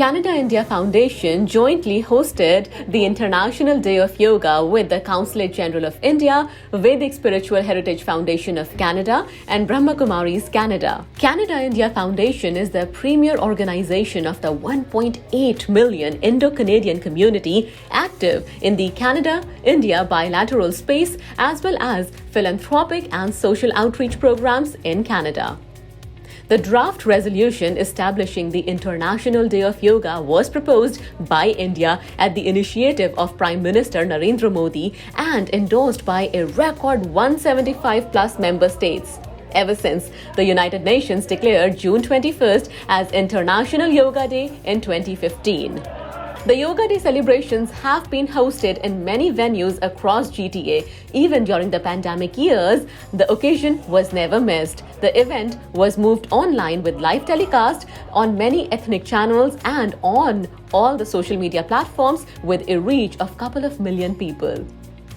Canada-India Foundation jointly hosted the International Day of Yoga with the Consulate General of India, Vedic Spiritual Heritage Foundation of Canada, and Brahma Kumaris Canada. Canada-India Foundation is the premier organization of the 1.8 million Indo-Canadian community active in the Canada-India bilateral space as well as philanthropic and social outreach programs in Canada. The draft resolution establishing the International Day of Yoga was proposed by India at the initiative of Prime Minister Narendra Modi and endorsed by a record 175 plus member states. Ever since the United Nations declared June 21st as International Yoga Day in 2015. The Yoga Day celebrations have been hosted in many venues across GTA. Even during the pandemic years, the occasion was never missed. The event was moved online with live telecast on many ethnic channels and on all the social media platforms with a reach of couple of million people.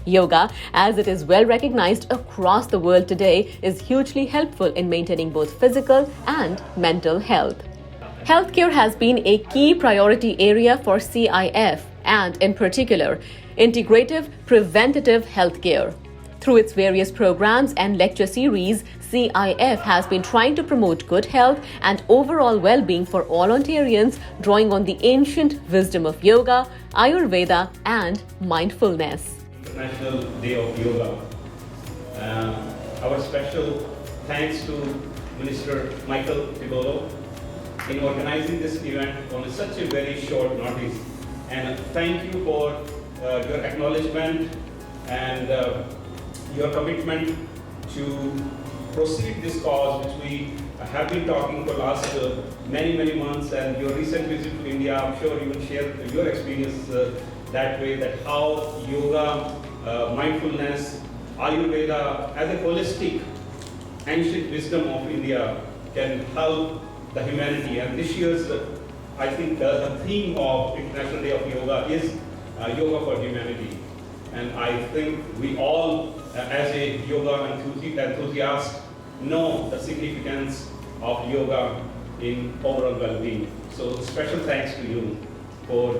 Yoga, as it is well recognized across the world today, is hugely helpful in maintaining both physical and mental health. Healthcare has been a key priority area for CIF and, in particular, integrative preventative healthcare. Through its various programs and lecture series, CIF has been trying to promote good health and overall well-being for all Ontarians, drawing on the ancient wisdom of yoga, Ayurveda, and mindfulness. International Day of Yoga. Our special thanks to Minister Michael Tibolo in organizing this event on such a very short notice. And thank you for your acknowledgement and your commitment to proceed this cause, which we have been talking for last many months, and your recent visit to India, I'm sure you will share your experience that way, that how yoga, mindfulness, Ayurveda as a holistic ancient wisdom of India can help the humanity. And this year's, I think the theme of International Day of Yoga is Yoga for Humanity. And I think we all, as a yoga enthusiast, know the significance of yoga in overall well-being. So special thanks to you for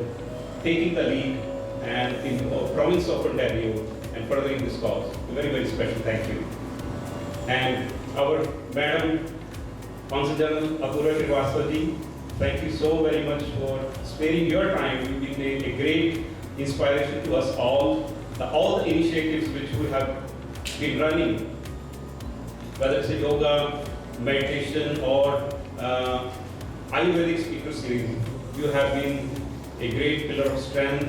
taking the lead and in the province of Ontario and furthering this cause. Very, very special thank you. And our Madam Consul General Apurva Srivastava, thank you so very much for sparing your time. You've been a great inspiration to us all. All the initiatives which we have been running, whether it's a yoga, meditation, or Ayurvedic speaker series, you have been a great pillar of strength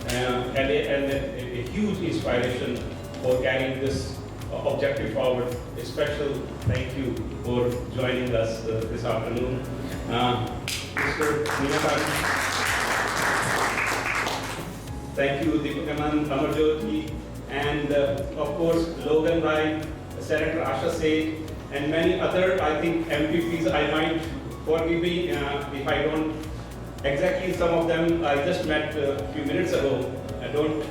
and a huge inspiration for carrying this objective forward. A special thank you for joining us this afternoon. Mr. Ninakan, thank you, Deepakanand, Amarjyoti, and of course, Logan Rai, Senator Asha Seth, and many other, I think, MPPs. I might, forgive me if I don't exactly, some of them I just met a few minutes ago. I don't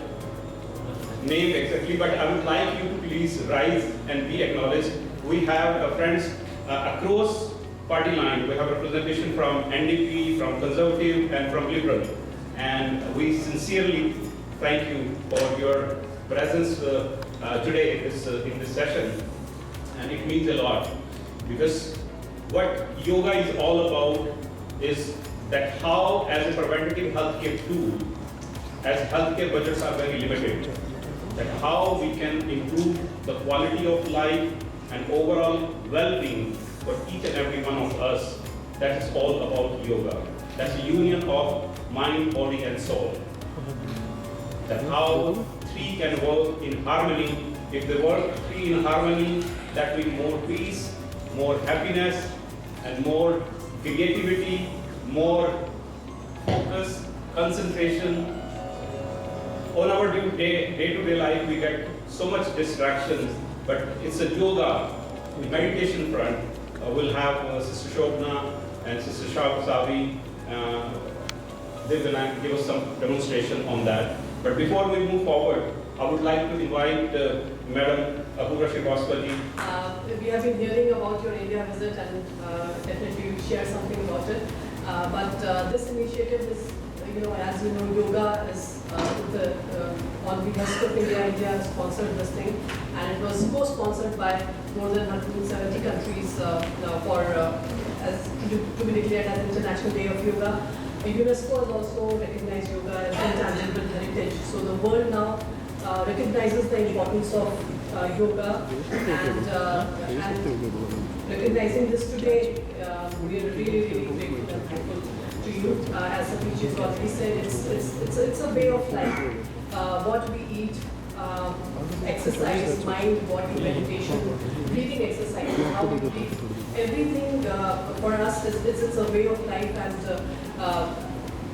name exactly, but I would like you to please rise and be acknowledged. We have friends across party line. We have representation from NDP, from Conservative, and from Liberal. And we sincerely thank you for your presence today in this session. And it means a lot, because what yoga is all about is that how, as a preventative healthcare tool, as healthcare budgets are very limited, that how we can improve the quality of life and overall well-being for each and every one of us. That is all about yoga. That's a union of mind, body, and soul. That how three can work in harmony. If they work three in harmony, that will more peace, more happiness, and more creativity, more focus, concentration. On our day-to-day life, we get so much distractions, but it's a yoga, meditation front. We'll have Sister Shobna and Sister Savi. They will give us some demonstration on that. But before we move forward, I would like to invite Madam Apurva Srivastava. We have been hearing about your India visit and definitely we'll share something about it. But this initiative is, as you know, yoga is on behalf of India sponsored this thing, and it was co-sponsored by more than 170 countries to be declared as International Day of Yoga. UNESCO has also recognized yoga as intangible heritage. So the world now recognizes the importance of yoga, and recognizing this today, we are really grateful and thankful to you. As Safiq already said, it's a way of life. What we eat, exercise, mind, body, meditation, breathing exercise, how we breathe. Everything for us it's a way of life, and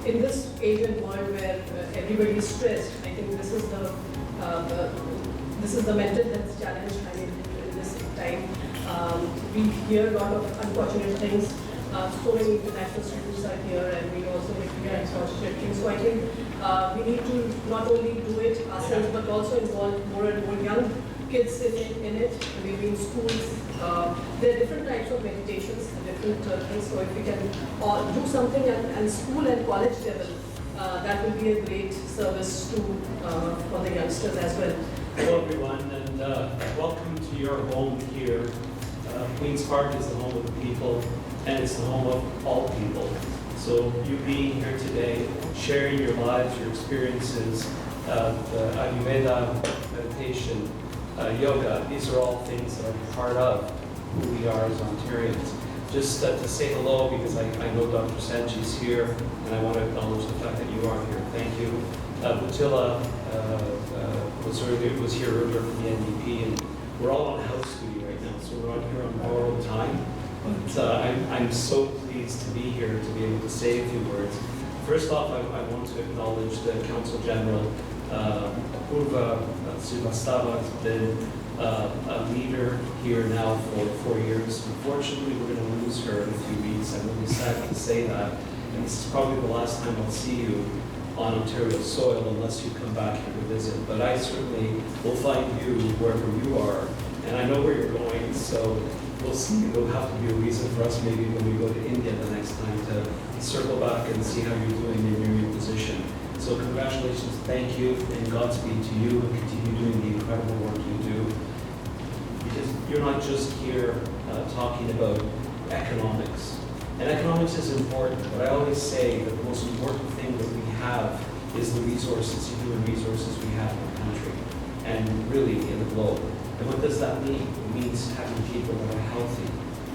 in this Asian world where everybody is stressed, I think this is the mental health challenge. I mean, in this time, we hear a lot of unfortunate things. So many international students are here, and we also hear unfortunate things. So I think we need to not only do it ourselves, but also involve more and more young kids in it, maybe in schools. There are different types of meditations, different things. So if we can do something at school and college level, that will be a great service to for the youngsters as well. Hello everyone, and welcome to your home here. Queen's Park is the home of the people, and it's the home of all people. So you being here today, sharing your lives, your experiences, Ayurveda, meditation, yoga, these are all things that are part of who we are as Ontarians. Just to say hello, because I know Dr. Sanji's here, and I want to acknowledge the fact that you are here. Thank you. Butila was here earlier from the NDP, and we're all on house duty right now, so we're on here on borrowed time. But I'm so pleased to be here to be able to say a few words. First off, I want to acknowledge the Council General, Apurva Srivastava has been a leader here now for 4 years. Unfortunately, we're going to lose her in a few weeks. I'm really sad to say that. And this is probably the last time I'll see you on Ontario soil unless you come back here to visit. But I certainly will find you wherever you are. And I know where you're going, so we'll see. There'll have to be a reason for us maybe when we go to India the next time to circle back and see how you're doing in your new position. So congratulations, thank you, and Godspeed to you, and continue doing the incredible work you do. Because you're not just here talking about economics. And economics is important, but I always say that the most important thing that we have is the resources, human resources we have in our country, and really in the globe. And what does that mean? It means having people that are healthy,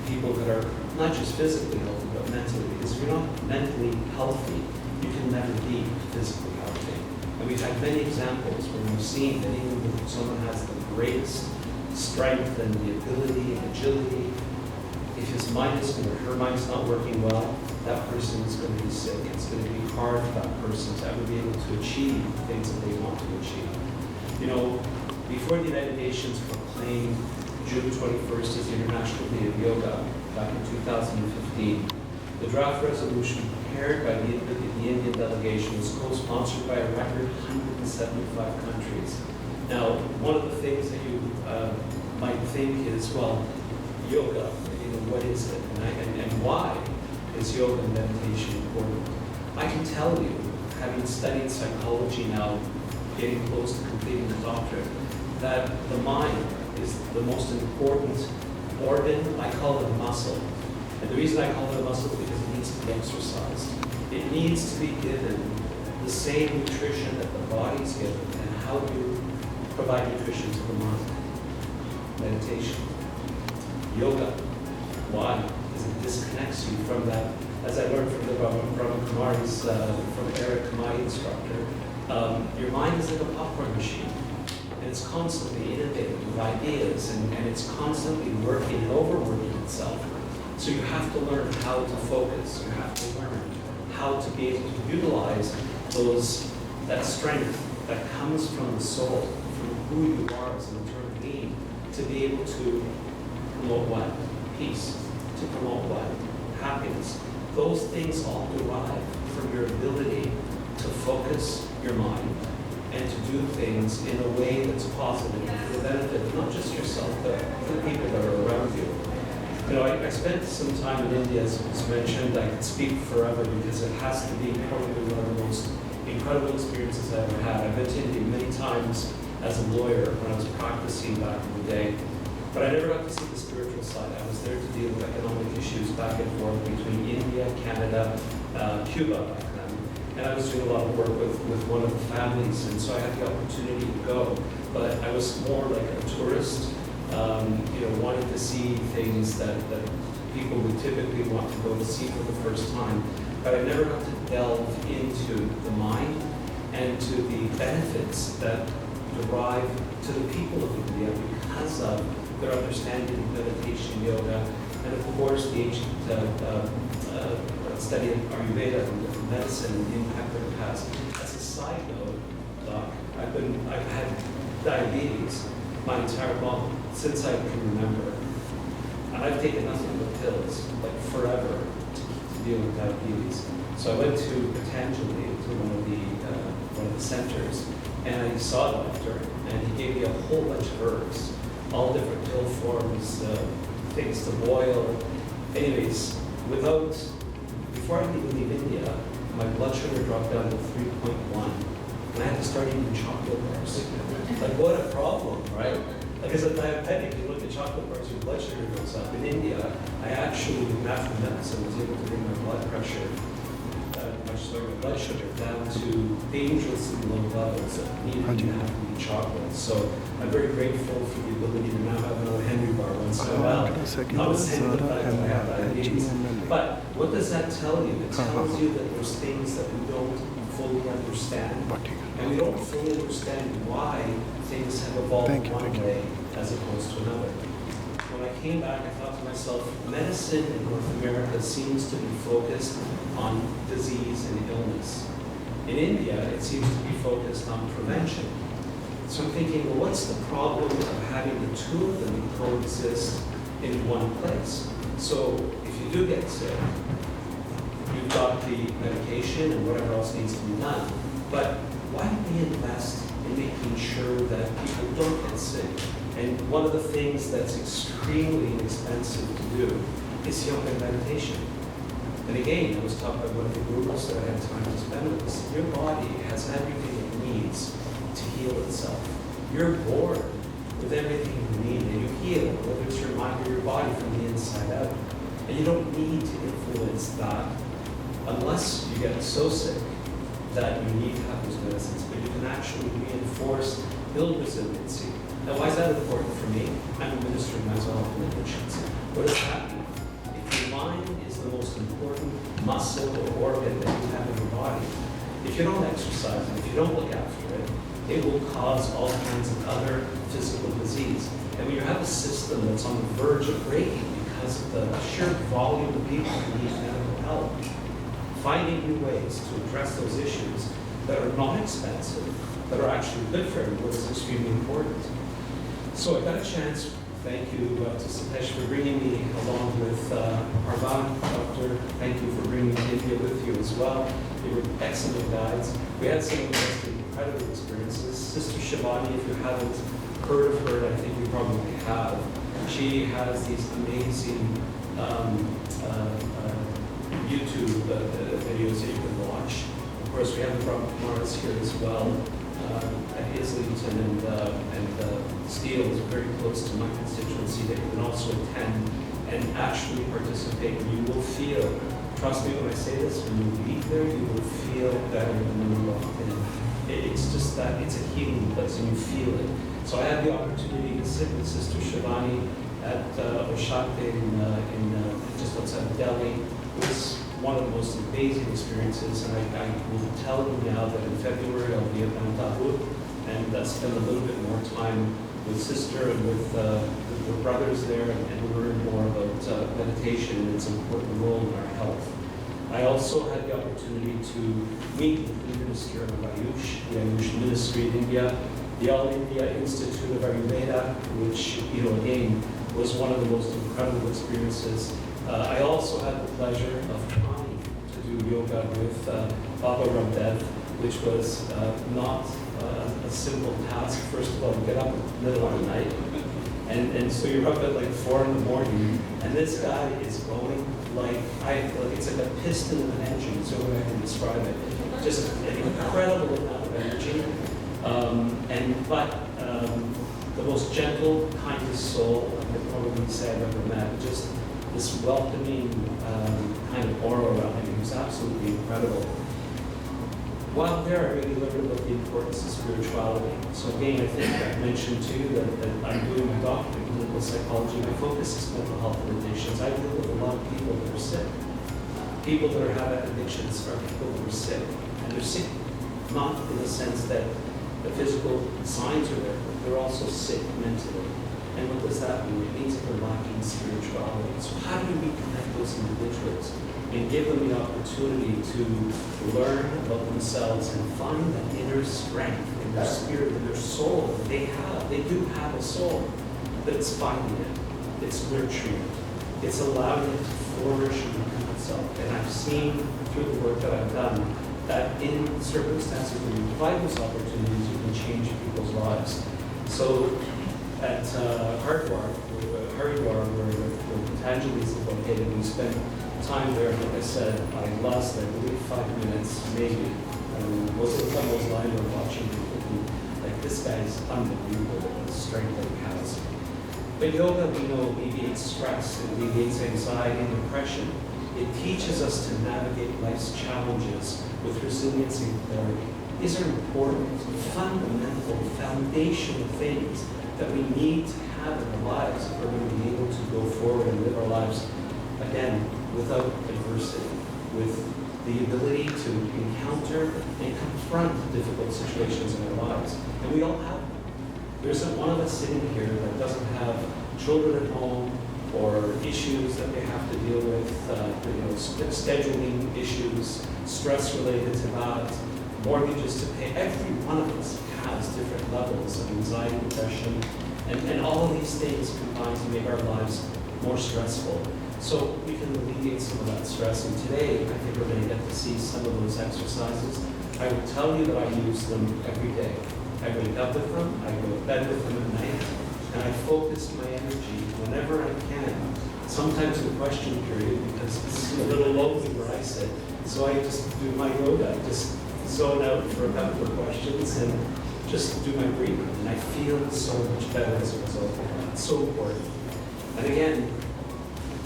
people that are not just physically healthy, but mentally. Because if you're not mentally healthy, you can never be physically healthy. And we've had many examples where we've seen that even if someone has the greatest strength and the ability and agility, if his mind is or her mind is not working well, that person is going to be sick. It's going to be hard for that person to ever be able to achieve things that they want to achieve. You know, before the United Nations proclaimed June 21st as the International Day of Yoga back in 2015, the draft resolution prepared by the Indian delegation was co-sponsored by a record 175 countries. Now, one of the things that you might think is, well, yoga, what is it? And why is yoga and meditation important? I can tell you, having studied psychology now, getting close to completing the doctorate, that the mind is the most important organ. I call it a muscle. And the reason I call it a muscle is because it needs to be exercised. It needs to be given the same nutrition that the body's given. And how do you provide nutrition to the mind? Meditation. Yoga. Why? Because it disconnects you from that. As I learned from the Brahma Kumaris, from Eric, my instructor, your mind is like a popcorn machine. And it's constantly inundated with ideas, and it's constantly working and overworking itself. So you have to learn how to focus. You have to learn how to be able to utilize that strength that comes from the soul, from who you are as an internal being, to be able to promote what? Peace. To promote what? Happiness. Those things all derive from your ability to focus your mind and to do things in a way that's positive for the benefit of not just yourself, but for the people that are around you. You know, I spent some time in India, as was mentioned. I could speak forever because it has to be probably one of the most incredible experiences I ever had. I've been to India many times as a lawyer when I was practicing back in the day, but I never got to see the spiritual side. I was there to deal with economic issues back and forth between India, Canada, Cuba back then. And I was doing a lot of work with one of the families, and so I had the opportunity to go. But I was more like a tourist, you know, wanting to see things that people would typically want to go to see for the first time. But I never got to delve into the mind and to the benefits that derive to the people of India because of their understanding of meditation, yoga, and of course the ancient study of Ayurveda and different medicine and the impact that it has. As a side note, Doc, I've had diabetes my entire life since I can remember, and I've taken nothing but pills, like forever, to deal with diabetes. So I went to Patanjali, to one of the centers, and I saw a doctor, and he gave me a whole bunch of herbs, all different pill forms, things to boil. Anyways, before I could even leave India, my blood sugar dropped down to 3.1, and I had to start eating chocolate bars. Like, what a problem, right? Like, as a diabetic, you look at chocolate bars, your blood sugar goes up. In India, I actually, with natural medicine, was able to bring my blood pressure, my blood sugar down to dangerously low levels that needed to have to eat chocolate. So I'm very grateful for the ability to now have another Henry bar once in a while. Notwithstanding the fact that I have diabetes. But what does that tell you? It tells you that there's things that we don't fully understand, and we don't fully understand why things have evolved one way as opposed to another. When I came back, I thought to myself, medicine in North America seems to be focused on disease and illness. In India, it seems to be focused on prevention. So I'm thinking, well, what's the problem of having the two of them coexist in one place? So if you do get sick, you've got the medication and whatever else needs to be done. But why don't we invest in making sure that people don't get sick? And one of the things that's extremely inexpensive to do is yoga and meditation. And again, I was taught by one of the gurus that I had time to spend with us. Your body has everything it needs to heal itself. You're born with everything you need, and you heal, whether it's your mind or your body, from the inside out. And you don't need to influence that unless you get so sick that you need to have those medicines. But you can actually reinforce, build resiliency. Now, why is that important for me? I'm a minister of mental health and addictions. What does that mean? If your mind is the most important muscle or organ that you have in your body, if you don't exercise it, if you don't look after it, it will cause all kinds of other physical disease. And when you have a system that's on the verge of breaking because of the sheer volume of people who need medical help, finding new ways to address those issues that are not expensive, that are actually good for everyone is extremely important. So I got a chance, thank you to Satish for bringing me along with Arvan, Doctor. Thank you for bringing India with you as well. They were excellent guides. We had some of the most incredible experiences. Sister Shivani, if you haven't heard of her, I think you probably have. She has these amazing YouTube videos that you can watch. Of course, we have the Brahma Kumaris here as well. At Islington and Steele is very close to my constituency that you can also attend and actually participate. You will feel, trust me when I say this, when you leave there, you will feel better than when you walked in. It's just that it's a healing place and you feel it. So I had the opportunity to sit with Sister Shivani at Oshakte in just outside of Delhi. It was one of the most amazing experiences, and I will tell you now that in February I'll be at Mount and spend a little bit more time with Sister and with the brothers there and learn more about meditation and its important role in our health. I also had the opportunity to meet with the Minister of Ayush, the Ayush Ministry in India, the All India Institute of Ayurveda, which, again, was one of the most incredible experiences. I also had the pleasure of trying to do yoga with Baba Ramdev, which was not a simple task. First of all, to get up in the middle of the night And so you're up at like 4 in the morning, and this guy is going like it's like a piston of an engine, is the way I can describe it. Just an incredible amount of energy. The most gentle, kindest soul I could probably say I've ever met. Just this welcoming kind of aura around him. He was absolutely incredible. While there, I really learned about the importance of spirituality. So again, I think I mentioned too that I'm doing my doctorate in clinical psychology. My focus is mental health and addictions. I deal with a lot of people that are sick. People that have addictions are people that are sick. And they're sick not in the sense that the physical signs are there, but they're also sick mentally. And what does that mean? It means that they're lacking spirituality. So how do we connect those individuals and give them the opportunity to learn about themselves and find that inner strength in their spirit, in their soul that they have? They do have a soul, but it's finding it, it's nurturing it, it's allowing it to flourish and become itself. And I've seen through the work that I've done that in circumstances where you provide those opportunities, you can change people's lives. So at Haridwar, where Patanjali is located, we spent time there. Like I said, I lost, I believe, 5 minutes, maybe. Most of the time I was lying there watching and thinking, like, this guy's unbelievable, the strength that he has. But yoga, we know, alleviates stress, it alleviates anxiety and depression. It teaches us to navigate life's challenges with resilience and clarity. These are important, fundamental, foundational things that we need to have in our lives if we're going to be able to go forward and live our lives, again, without adversity, with the ability to encounter and confront difficult situations in our lives. And we all have them. There isn't one of us sitting here that doesn't have children at home or issues that they have to deal with, scheduling issues, stress related to that, mortgages to pay. Every one of us has different levels of anxiety, depression, and all of these things combine to make our lives more stressful. So we can alleviate some of that stress. And today, I think we're going to get to see some of those exercises. I will tell you that I use them every day. I wake up with them, I go to bed with them at night, and I focus my energy whenever I can. Sometimes in question period, because it's a little lonely where I sit. So I just do my yoga, just zone out for a couple of questions and just do my breathing. And I feel so much better as a result of that. It's so important. And again,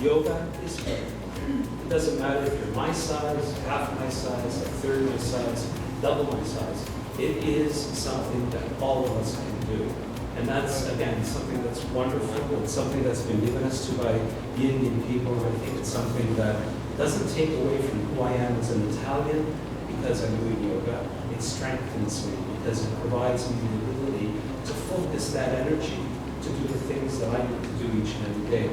yoga is good. It doesn't matter if you're my size, half my size, a third my size, double my size. It is something that all of us can do. And that's, again, something that's wonderful. It's something that's been given us to by the Indian people. And I think it's something that doesn't take away from who I am as an Italian because I'm doing yoga. It strengthens me because it provides me the ability to focus that energy to do the things that I need to do each and every day.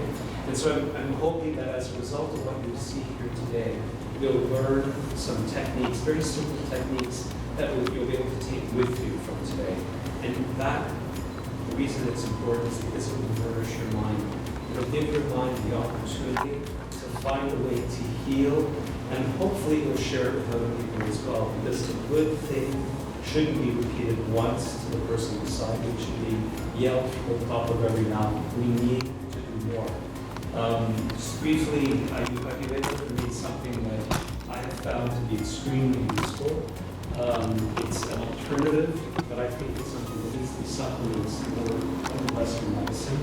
And so I'm hoping that as a result of what you see here today, you'll learn some techniques, very simple techniques, that you'll be able to take with you from today. And that, the reason it's important is because it will nourish your mind. It'll give your mind the opportunity to find a way to heal, and hopefully you'll share it with other people as well, because a good thing shouldn't be repeated once to the person beside you. It should be yelled from the top of every mouth. We need to do more. Just briefly, Fibe for me is something that I have found to be extremely useful. It's an alternative, but I think it's something that needs to be supplements in Western medicine.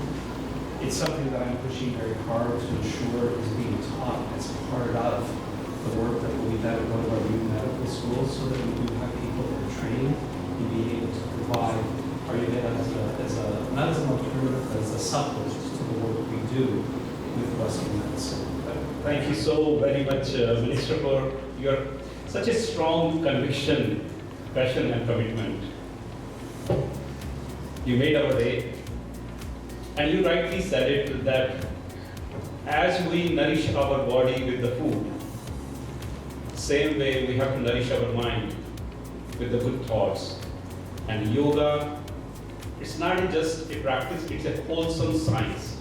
It's something that I'm pushing very hard to ensure is being taught as part of the work that we've done at one of our new medical schools, so that we do have people that are trained to be able to provide Ayurveda not as an alternative, but as a supplement to the work we do with Western medicine. Thank you so very much, Minister, for your such a strong conviction, passion, and commitment. You made our day, and you rightly said it that as we nourish our body with the food, same way we have to nourish our mind with the good thoughts. And yoga, it's not just a practice, it's a wholesome science.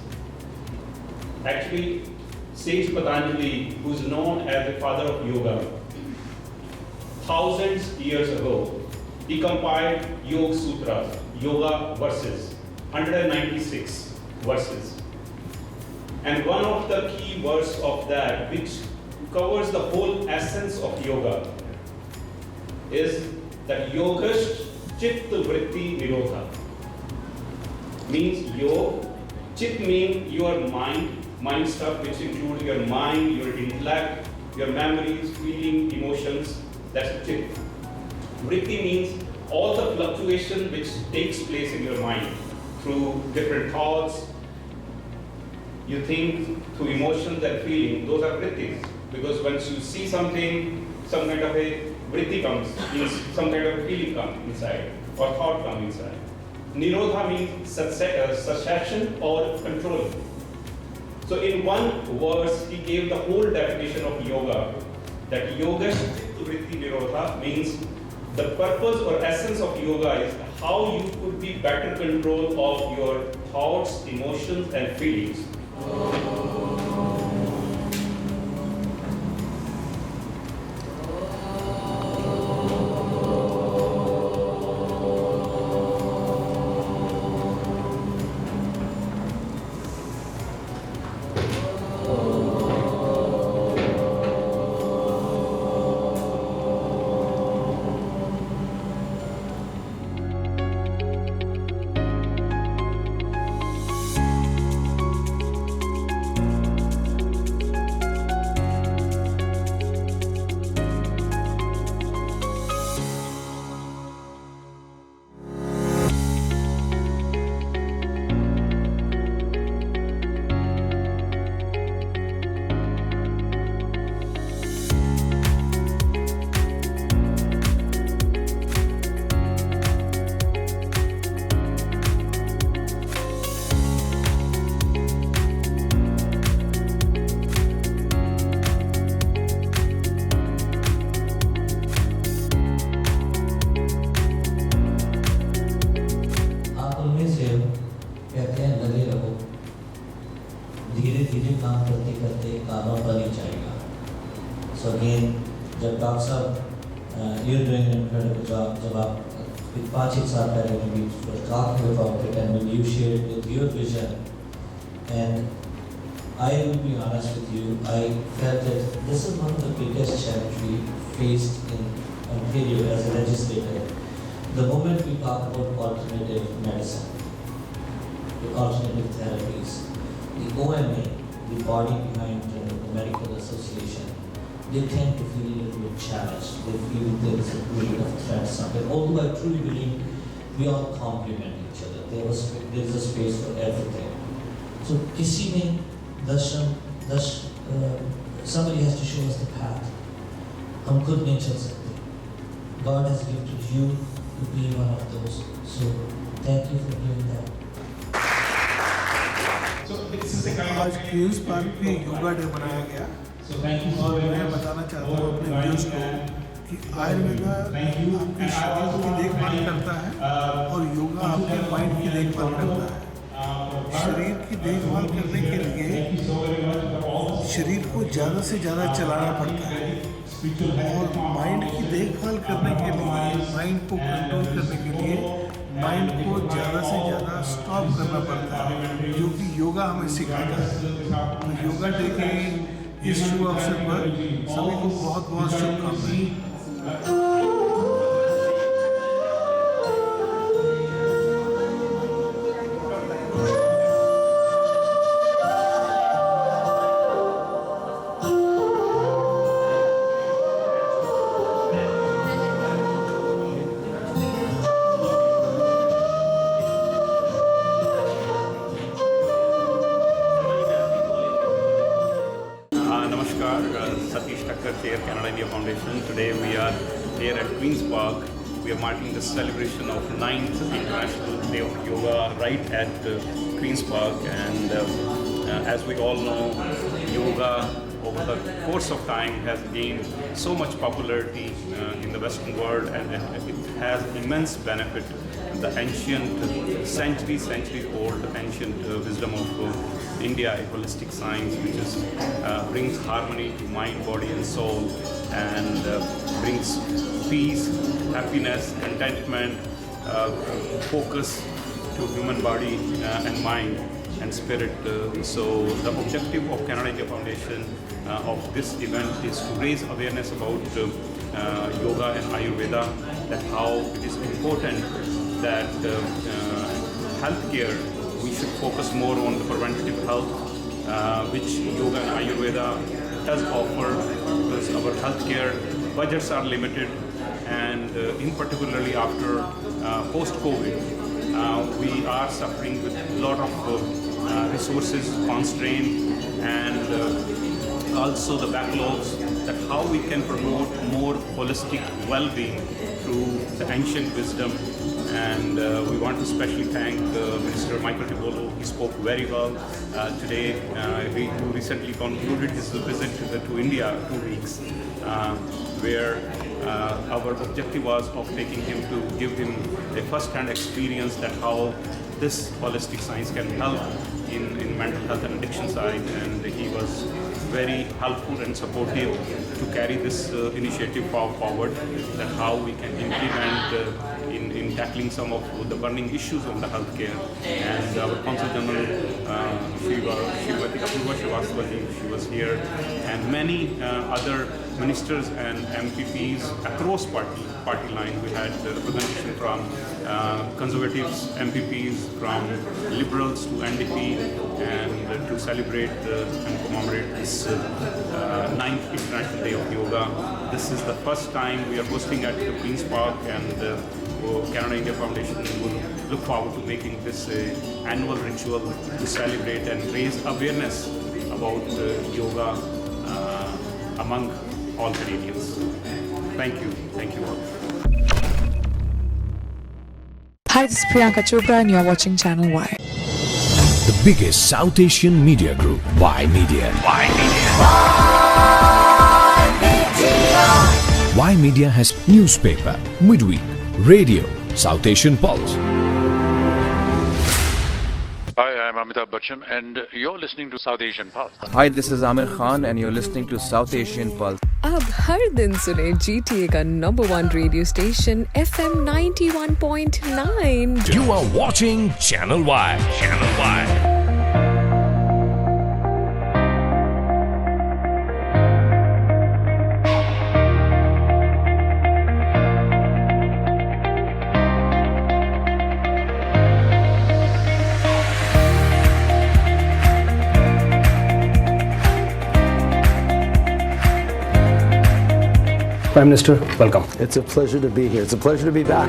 Actually, Sage Patanjali, who is known as the father of yoga, thousands of years ago, he compiled Yoga Sutras, Yoga verses, 196. verses. And one of the key verse of that, which covers the whole essence of yoga, is that yogash chitta vritti nirodha. Means yoga, chit means your mind stuff, which includes your mind, your intellect, your memories, feeling, emotions. That's chit. Vritti means all the fluctuation which takes place in your mind through different thoughts, you think, through emotions and feeling. Those are vrittis. Because once you see something, some kind of a vritti comes, means some kind of a feeling comes inside or thought comes inside. Nirodha means cessation or control. So in one verse, he gave the whole definition of yoga. That yoga vritti nirodha means the purpose or essence of yoga is how you could be better control of your thoughts, emotions, and feelings. धीरे काम करते करते कानों पर ही जाएगा. So again, जब doctor साहब you're doing an incredible job. जब आप 5-6 साल पहले we were talking about it and when you shared with your vision, and I will be honest with you, I felt that this is one of the biggest challenges we faced in Ontario as a legislator. The moment we talk about alternative medicine, the alternative therapies, the OMA, the body behind the medical association, they tend to feel a little bit challenged. They feel there is a little bit of threat somewhere. Although I truly believe we all complement each other. There is a space for everything. So, किसी में somebody has to show us the path. हम खुद नहीं चल सकते. God has gifted you to be one of those. So, thank you for doing that. आज queen's park पे yoga day मनाया गया और मैं बताना चाहता हूँ अपने व्यूअर्स को कि आयुर्वेदा आपके शरीर की देखभाल करता है और योगा आपके माइंड की देखभाल करता है. शरीर की देखभाल करने के लिए शरीर को ज़्यादा से ज़्यादा चलाना पड़ता है और माइंड की देखभाल करने के लिए, माइंड को कंट्रोल करने के लिए माइंड को ज़्यादा से ज़्यादा स्टॉप करना पड़ता है, जो कि योगा हमें सिखाता है. तो योगा डे के इस शुभ अवसर पर सभी को बहुत बहुत शुभकामनाएं. Chair, Canada India Foundation. Today we are here at Queen's Park. We are marking the celebration of 9th International Day of Yoga right at Queen's Park. And as we all know, yoga over the course of time has gained so much popularity in the Western world, and it has immense benefit. The ancient, centuries old ancient wisdom of India, a holistic science which brings harmony to mind, body and soul, and brings peace, happiness, contentment, focus to human body and mind. and spirit. So the objective of Canada India Foundation of this event is to raise awareness about yoga and Ayurveda, that how it is important that healthcare, we should focus more on the preventative health, which yoga and Ayurveda does offer, because our healthcare budgets are limited, and in particularly after post-COVID, we are suffering with a lot of resources constraint, and also the backlogs, that how we can promote more holistic well-being through the ancient wisdom. And we want to especially thank Minister Michael Tibolo. He spoke very well today. He recently concluded his visit to India 2 weeks, where our objective was of taking him to give him a first-hand experience that how this holistic science can help in mental health and addiction side, and he was very helpful and supportive to carry this initiative forward, that how we can implement in tackling some of the burning issues on the healthcare. And our Consul General she was here, and many other ministers and MPPs across party line. We had representation from Conservatives, MPPs, from Liberals to NDP, and to celebrate and commemorate this 9th International Day of Yoga. This is the first time we are hosting at the Queen's Park, and Canada India Foundation will look forward to making this annual ritual to celebrate and raise awareness about yoga among all Canadians. Thank you all. Hi, this is Priyanka Chopra and you are watching Channel Y. The biggest South Asian media group, Y Media. Y Media has newspaper, midweek, radio, South Asian Pulse. Hi, I'm Amitabh Bachchan and you're listening to South Asian Pulse. Hi, this is Amir Khan and you're listening to South Asian Pulse. अब हर दिन सुने GTA का #1 radio station FM 91.9. You are watching Channel Y. Channel Y. Prime Minister, welcome. It's a pleasure to be here. It's a pleasure to be back.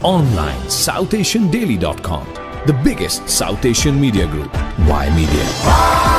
Online, SouthAsianDaily.com. The biggest South Asian media group, Y Media.